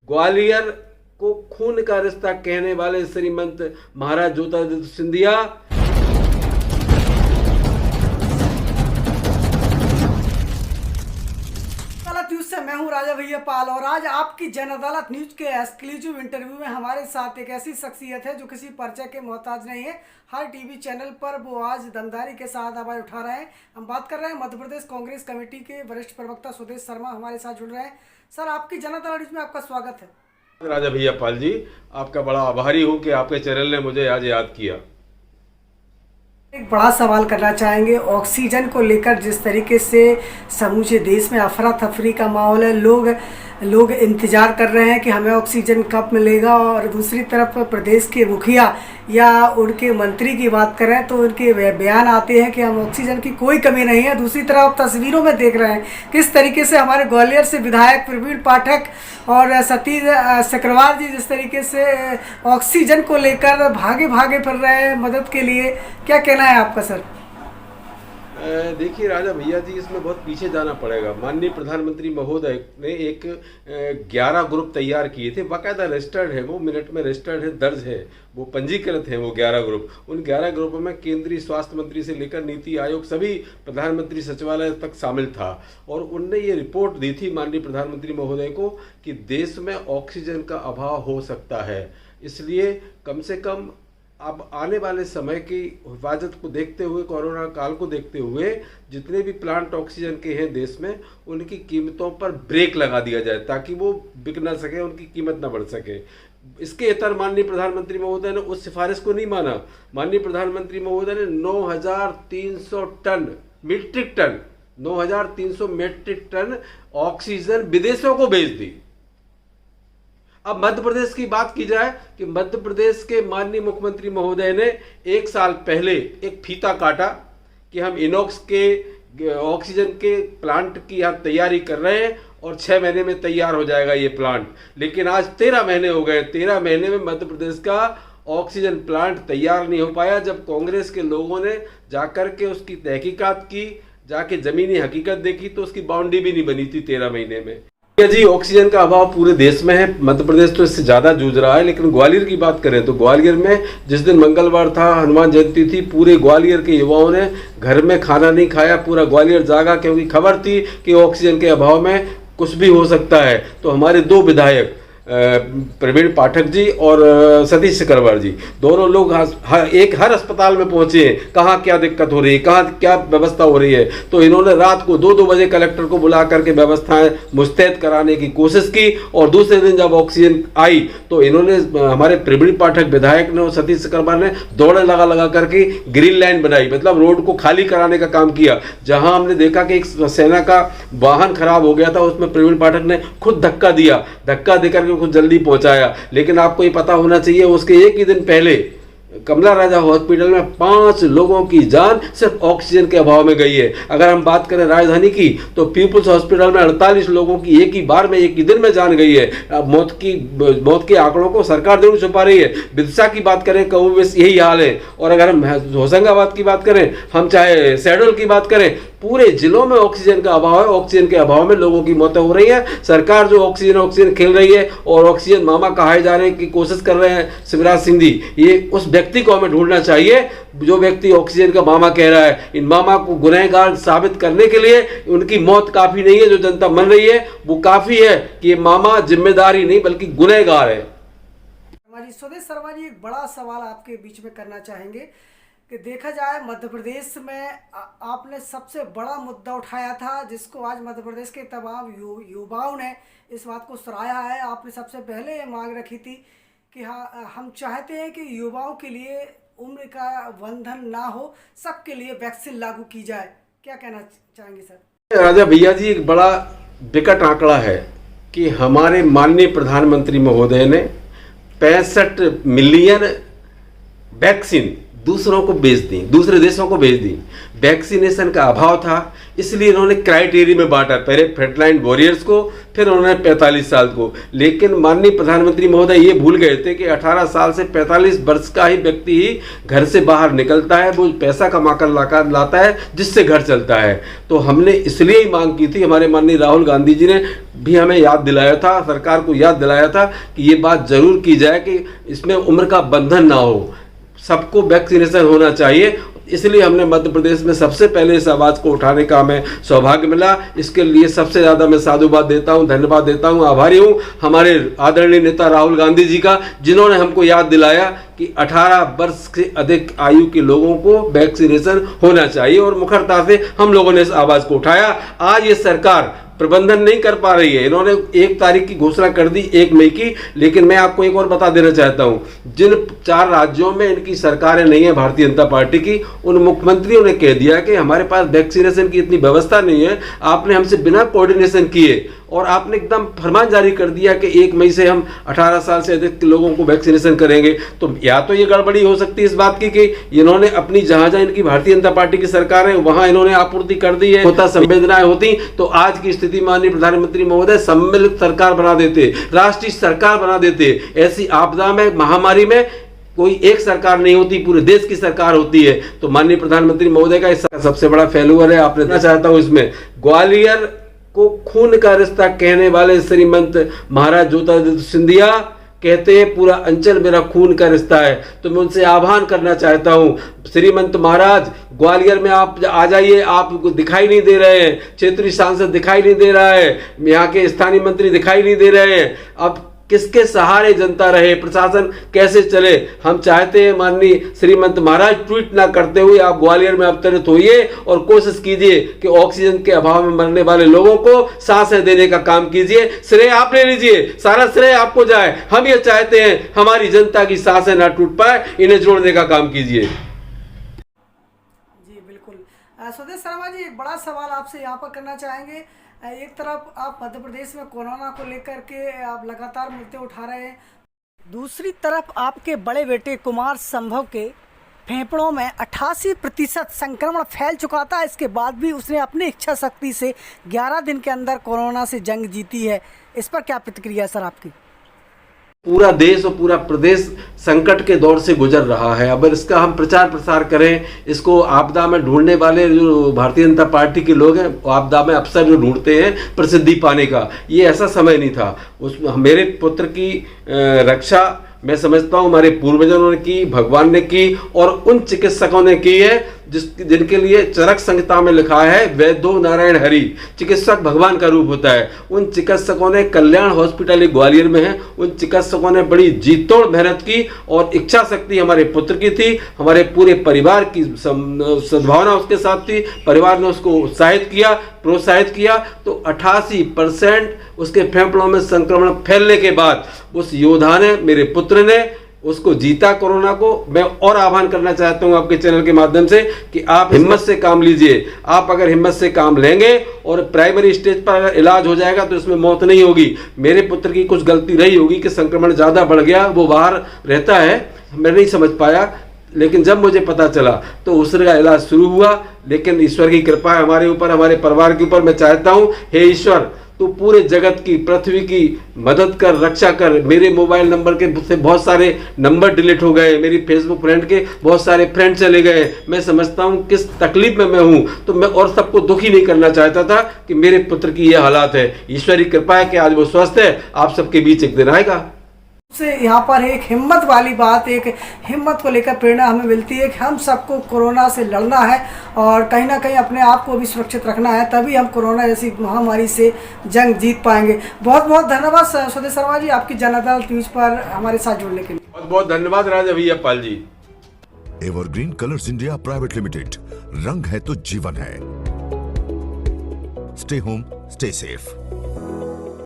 ग्वालियर को खून का रिश्ता कहने वाले श्रीमंत महाराज ज्योतिरादित्य सिंधिया अदालत न्यूज से मैं हूं राजा भैया पाल और आज आपकी जन अदालत न्यूज के एक्सक्लूसिव इंटरव्यू में हमारे साथ एक ऐसी शख्सियत है जो किसी परिचय के मोहताज नहीं है। हर टीवी चैनल पर वो आज दमदारी के साथ आवाज उठा रहे हैं। हम बात कर रहे हैं मध्य प्रदेश कांग्रेस कमेटी के वरिष्ठ प्रवक्ता सुदेश शर्मा हमारे साथ जुड़ रहे हैं। सर, आपकी जन अदालत न्यूज में आपका स्वागत है। राजा भैया पाल जी, आपका बड़ा आभारी हूं कि आपके चैनल ने मुझे आज याद किया। एक बड़ा सवाल करना चाहेंगे, ऑक्सीजन को लेकर जिस तरीके से समूचे देश में अफरा तफरी का माहौल है, लोग इंतज़ार कर रहे हैं कि हमें ऑक्सीजन कब मिलेगा, और दूसरी तरफ प्रदेश के मुखिया या उनके मंत्री की बात करें तो उनके बयान आते हैं कि हम ऑक्सीजन की कोई कमी नहीं है। दूसरी तरफ तस्वीरों में देख रहे हैं किस तरीके से हमारे ग्वालियर से विधायक प्रवीण पाठक और सतीश सिकरवार जी जिस तरीके से ऑक्सीजन को लेकर भागे भागे फिर रहे हैं मदद के लिए। क्या कहना है आपका सर? देखिए राजा भैया जी, इसमें बहुत पीछे जाना पड़ेगा। माननीय प्रधानमंत्री महोदय ने एक 11 ग्रुप तैयार किए थे, बाकायदा रजिस्टर्ड है, वो मिनट में रजिस्टर्ड है, दर्ज है, वो पंजीकृत है वो 11 ग्रुप। उन 11 ग्रुपों में केंद्रीय स्वास्थ्य मंत्री से लेकर नीति आयोग सभी प्रधानमंत्री सचिवालय तक शामिल था, और उनने ये रिपोर्ट दी थी माननीय प्रधानमंत्री महोदय को कि देश में ऑक्सीजन का अभाव हो सकता है। इसलिए कम से कम अब आने वाले समय की हिफाजत को देखते हुए, कोरोना काल को देखते हुए, जितने भी प्लांट ऑक्सीजन के हैं देश में, उनकी कीमतों पर ब्रेक लगा दिया जाए ताकि वो बिक ना सके, उनकी कीमत ना बढ़ सके। इसके इतर माननीय प्रधानमंत्री महोदय ने उस सिफारिश को नहीं माना। माननीय प्रधानमंत्री महोदय ने 9,300 ton metric ton 9,300 metric ton oxygen विदेशों को भेज दी। अब मध्य प्रदेश की बात की जाए कि मध्य प्रदेश के माननीय मुख्यमंत्री महोदय ने 1 साल पहले एक फीता काटा कि हम इनॉक्स के ऑक्सीजन के प्लांट की यहाँ तैयारी कर रहे हैं और 6 महीने में तैयार हो जाएगा ये प्लांट। लेकिन आज 13 महीने हो गए, 13 महीने में मध्य प्रदेश का ऑक्सीजन प्लांट तैयार नहीं हो पाया। जब कांग्रेस के लोगों ने जाकर के उसकी तहकीकात की, जाके जमीनी हकीकत देखी, तो उसकी बाउंड्री भी नहीं बनी थी 13 महीने में। जी, ऑक्सीजन का अभाव पूरे देश में है, मध्य प्रदेश तो इससे ज़्यादा जूझ रहा है। लेकिन ग्वालियर की बात करें तो ग्वालियर में जिस दिन मंगलवार था, हनुमान जयंती थी, पूरे ग्वालियर के युवाओं ने घर में खाना नहीं खाया, पूरा ग्वालियर जागा, क्योंकि खबर थी कि ऑक्सीजन के अभाव में कुछ भी हो सकता है। तो हमारे 2 विधायक प्रवीण पाठक जी और सतीश सिकरवार जी, दोनों लोग हर अस्पताल में पहुंचे हैं, कहाँ क्या दिक्कत हो रही है, कहाँ क्या व्यवस्था हो रही है। तो इन्होंने रात को 2-2 बजे कलेक्टर को बुला करके व्यवस्थाएं मुस्तैद कराने की कोशिश की, और दूसरे दिन जब ऑक्सीजन आई तो इन्होंने, हमारे प्रवीण पाठक विधायक ने और सतीश सिकरवार ने दौड़े लगा करके ग्रीन लाइन बनाई, मतलब रोड को खाली कराने का काम किया। जहां हमने देखा कि एक सेना का वाहन खराब हो गया था, उसमें प्रवीण पाठक ने खुद धक्का देकर कुछ जल्दी पहुंचाया। लेकिन आपको ये पता होना चाहिए, उसके एक ही दिन पहले कमला राजा हॉस्पिटल में 5 लोगों की जान सिर्फ ऑक्सीजन के अभाव में गई है। अगर हम बात करें राजधानी की तो पीपुल्स हॉस्पिटल में 48 लोगों की एक ही बार में, एक ही दिन में जान गई है। अब मौत के आंकड़ों को सरकार जरूर छुपा रही है। विदिशा की बात करें, कहूँ यही हाल है। और अगर हम होशंगाबाद की बात करें, हम चाहे शहडोल की बात करें, पूरे जिलों में ऑक्सीजन का अभाव है। ऑक्सीजन के अभाव में लोगों की मौतें हो रही हैं। सरकार जो ऑक्सीजन खेल रही है और ऑक्सीजन मामा कहाए जाने की कोशिश कर रहे हैं शिवराज सिंह जी, ये उस व्यक्ति को हमें ढूंढना चाहिए जो व्यक्ति ऑक्सीजन का मामा कह रहा है। इन मामा को गुनहगार साबित करने के लिए उनकी मौत काफी नहीं है, जो जनता मन रही है वो काफी है कि ये मामा जिम्मेदार ही नहीं बल्कि गुनहगार है। सुदेश शर्मा जी, एक बड़ा सवाल आपके बीच में करना चाहेंगे कि देखा जाए मध्य प्रदेश में आपने सबसे बड़ा मुद्दा उठाया था, जिसको आज मध्य प्रदेश के तमाम युवाओं ने इस बात को सराहा है। आपने सबसे पहले ये मांग रखी थी कि हाँ, हम चाहते हैं कि युवाओं के लिए उम्र का बंधन ना हो, सबके लिए वैक्सीन लागू की जाए। क्या कहना चाहेंगे सर? राजा भैया जी, एक बड़ा विकट आंकड़ा है कि हमारे माननीय प्रधानमंत्री महोदय ने 65 मिलियन वैक्सीन दूसरों को बेच दी, दूसरे देशों को भेज दी। वैक्सीनेशन का अभाव था, इसलिए इन्होंने क्राइटेरिया में बांटा, पहले फ्रंटलाइन वॉरियर्स को, फिर उन्होंने 45 साल को। लेकिन माननीय प्रधानमंत्री महोदय ये भूल गए थे कि 18 साल से 45 वर्ष का ही व्यक्ति ही घर से बाहर निकलता है, वो पैसा कमा कर लाता है जिससे घर चलता है। तो हमने इसलिए ही मांग की थी, हमारे माननीय राहुल गांधी जी ने भी हमें याद दिलाया था, सरकार को याद दिलाया था कि ये बात जरूर की जाए कि इसमें उम्र का बंधन ना हो, सबको वैक्सीनेशन होना चाहिए। इसलिए हमने मध्य प्रदेश में सबसे पहले इस आवाज़ को उठाने का हमें सौभाग्य मिला। इसके लिए सबसे ज़्यादा मैं साधुवाद देता हूं, धन्यवाद देता हूं, आभारी हूं हमारे आदरणीय नेता राहुल गांधी जी का, जिन्होंने हमको याद दिलाया कि 18 वर्ष से अधिक आयु के लोगों को वैक्सीनेशन होना चाहिए और मुखरता से हम लोगों ने इस आवाज़ को उठाया। आज ये सरकार प्रबंधन नहीं कर पा रही है, इन्होंने 1 तारीख की घोषणा कर दी, 1 मई की, लेकिन मैं आपको एक और बता देना चाहता हूं, जिन 4 राज्यों में इनकी सरकारें नहीं है भारतीय जनता पार्टी की, उन मुख्यमंत्रियों ने कह दिया कि हमारे पास वैक्सीनेशन की इतनी व्यवस्था नहीं है, आपने हमसे बिना कोऑर्डिनेशन किए और आपने एकदम फरमान जारी कर दिया कि 1 मई से हम 18 साल से अधिक लोगों को वैक्सीनेशन करेंगे। तो या तो ये गड़बड़ी हो सकती है इस बात की कि इन्होंने अपनी जहां जहां इनकी भारतीय जनता पार्टी की सरकार है वहां इन्होंने आपूर्ति कर दी है, होता संवेदनाएं होती तो आज की स्थिति माननीय प्रधानमंत्री महोदय सम्मिलित सरकार बना देते, राष्ट्रीय सरकार बना देते। ऐसी आपदा में, महामारी में कोई एक सरकार नहीं होती, पूरे देश की सरकार होती है। तो माननीय प्रधानमंत्री महोदय का सबसे बड़ा फेल्यूर है। आपने देखना चाहता हूं इसमें ग्वालियर को खून का रिश्ता कहने वाले श्रीमंत महाराज ज्योतिरादित्य सिंधिया कहते हैं पूरा अंचल मेरा खून का रिश्ता है। तो मैं उनसे आह्वान करना चाहता हूं, श्रीमंत महाराज ग्वालियर में आप आ जाइए, आपको दिखाई नहीं दे रहे हैं, क्षेत्रीय सांसद दिखाई नहीं दे रहा है, यहाँ के स्थानीय मंत्री दिखाई नहीं दे रहे हैं, अब किसके सहारे जनता रहे, प्रशासन कैसे चले। हम चाहते हैं माननीय श्रीमंत महाराज ट्वीट ना करते हुए आप ग्वालियर में अवतरित होइए और कोशिश कीजिए कि ऑक्सीजन के अभाव में मरने वाले लोगों को सांसें देने का काम कीजिए। श्रेय आप ले लीजिए, सारा श्रेय आपको जाए। हम ये चाहते हैं हमारी जनता की सांसें ना टूट पाए, इन्हें जोड़ने का काम कीजिए। जी बिल्कुल। स्वदेश शर्मा जी, एक बड़ा सवाल आपसे यहाँ पर करना चाहेंगे। एक तरफ आप मध्य प्रदेश में कोरोना को लेकर के आप लगातार मुद्दे उठा रहे हैं, दूसरी तरफ आपके बड़े बेटे कुमार संभव के फेफड़ों में 88% संक्रमण फैल चुका था। इसके बाद भी उसने अपनी इच्छा शक्ति से 11 दिन के अंदर कोरोना से जंग जीती है। इस पर क्या प्रतिक्रिया सर आपकी? पूरा देश और पूरा प्रदेश संकट के दौर से गुजर रहा है। अब इसका हम प्रचार प्रसार करें, इसको आपदा में ढूंढने वाले जो भारतीय जनता पार्टी के लोग हैं, आपदा में अफसर जो ढूंढते हैं प्रसिद्धि पाने का, ये ऐसा समय नहीं था। उस मेरे पुत्र की रक्षा मैं समझता हूँ हमारे पूर्वजों ने की, भगवान ने की और उन चिकित्सकों ने की है जिनके लिए चरक संहिता में लिखा है वैद्यो नारायण हरि, चिकित्सक भगवान का रूप होता है। उन चिकित्सकों ने, कल्याण हॉस्पिटल ग्वालियर में है, उन चिकित्सकों ने बड़ी जीतोड़ मेहनत की और इच्छा शक्ति हमारे पुत्र की थी, हमारे पूरे परिवार की सद्भावना उसके साथ थी, परिवार ने उसको उत्साहित किया, प्रोत्साहित किया। तो 88% उसके फेफड़ों में संक्रमण फैलने के बाद उस योद्धा ने, मेरे पुत्र ने उसको जीता कोरोना को। मैं और आह्वान करना चाहता हूं आपके चैनल के माध्यम से कि आप हिम्मत से काम लीजिए। आप अगर हिम्मत से काम लेंगे और प्राइमरी स्टेज पर अगर इलाज हो जाएगा तो इसमें मौत नहीं होगी। मेरे पुत्र की कुछ गलती रही होगी कि संक्रमण ज़्यादा बढ़ गया, वो बाहर रहता है, मैं नहीं समझ पाया, लेकिन जब मुझे पता चला तो उसका इलाज शुरू हुआ। लेकिन ईश्वर की कृपा है हमारे ऊपर, हमारे परिवार के ऊपर। मैं चाहता हूं हे ईश्वर, तो पूरे जगत की, पृथ्वी की मदद कर, रक्षा कर। मेरे मोबाइल नंबर के से बहुत सारे नंबर डिलीट हो गए, मेरी फेसबुक फ्रेंड के बहुत सारे फ्रेंड चले गए। मैं समझता हूं किस तकलीफ में मैं हूं, तो मैं और सबको दुखी नहीं करना चाहता था कि मेरे पुत्र की यह हालात है। ईश्वरी कृपा है कि आज वो स्वस्थ है, आप सबके बीच एक दिन आएगा। से यहाँ पर एक हिम्मत वाली बात, एक हिम्मत को लेकर प्रेरणा हमें मिलती है कि हम सबको कोरोना से लड़ना है और कहीं ना कहीं अपने आप को भी सुरक्षित रखना है, तभी हम कोरोना जैसी महामारी से जंग जीत पाएंगे। बहुत बहुत धन्यवाद स्वदेश शर्मा जी, आपकी जनता न्यूज पर हमारे साथ जुड़ने के लिए। बहुत बहुत धन्यवाद Raja Bhaiya Pal ji. Evergreen colours India private limited, रंग है तो जीवन है। Stay home, stay safe.